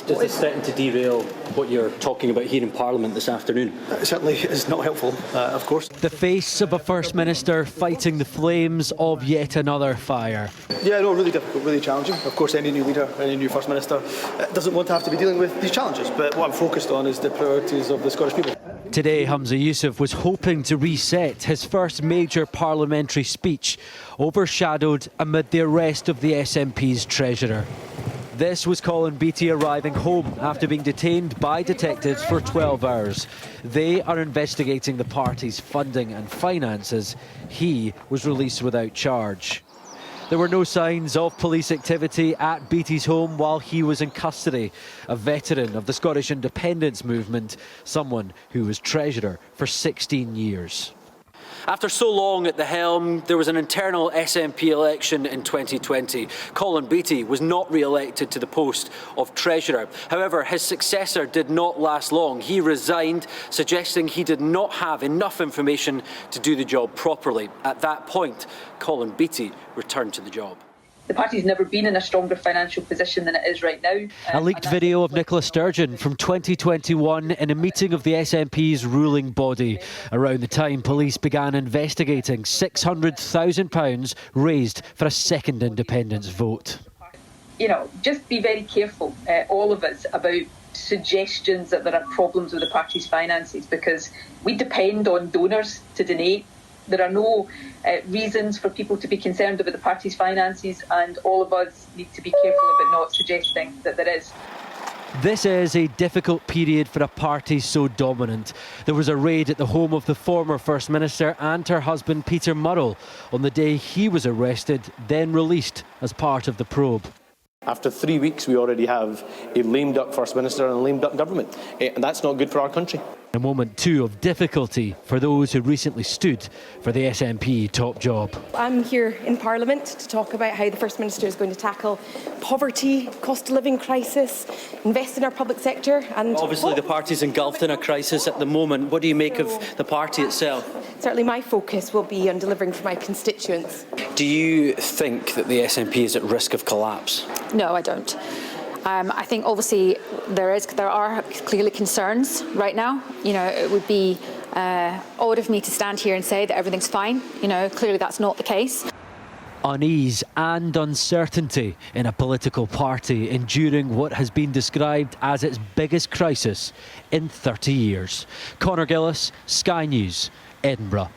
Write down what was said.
Does this threaten to derail what you're talking about here in Parliament this afternoon? It certainly is not helpful, of course. The face of a First Minister fighting the flames of yet another fire. Yeah, no, really difficult, really challenging. Of course, any new leader, any new First Minister doesn't want to have to be dealing with these challenges, but what I'm focused on is the priorities of the Scottish people. Today, Humza Yousaf was hoping to reset his first major parliamentary speech, overshadowed amid the arrest of the SNP's treasurer. This was Colin Beattie arriving home after being detained by detectives for 12 hours. They are investigating the party's funding and finances. He was released without charge. There were no signs of police activity at Beattie's home while he was in custody. A veteran of the Scottish independence movement, someone who was treasurer for 16 years. After so long at the helm, there was an internal SNP election in 2020. Colin Beattie was not re-elected to the post of Treasurer. However, his successor did not last long. He resigned, suggesting he did not have enough information to do the job properly. At that point, Colin Beattie returned to the job. The party's never been in a stronger financial position than it is right now. A leaked video of Nicola Sturgeon from 2021 in a meeting of the SNP's ruling body. Around the time police began investigating £600,000 raised for a second independence vote. You know, just be very careful, all of us, about suggestions that there are problems with the party's finances, because we depend on donors to donate. There are no reasons for people to be concerned about the party's finances, and all of us need to be careful about not suggesting that there is. This is a difficult period for a party so dominant. There was a raid at the home of the former First Minister and her husband Peter Murrell on the day he was arrested, then released as part of the probe. After 3 weeks, we already have a lame duck First Minister and a lame duck government, and that's not good for our country. A moment too of difficulty for those who recently stood for the SNP top job. I'm here in Parliament to talk about how the First Minister is going to tackle poverty, cost of living crisis, invest in our public sector and... Obviously the party's engulfed in a crisis at the moment. What do you make of the party itself? Certainly my focus will be on delivering for my constituents. Do you think that the SNP is at risk of collapse? No, I don't. I think obviously there are clearly concerns right now. You know, it would be odd of me to stand here and say that everything's fine. You know, clearly that's not the case. Unease and uncertainty in a political party enduring what has been described as its biggest crisis in 30 years. Conor Gillis, Sky News, Edinburgh.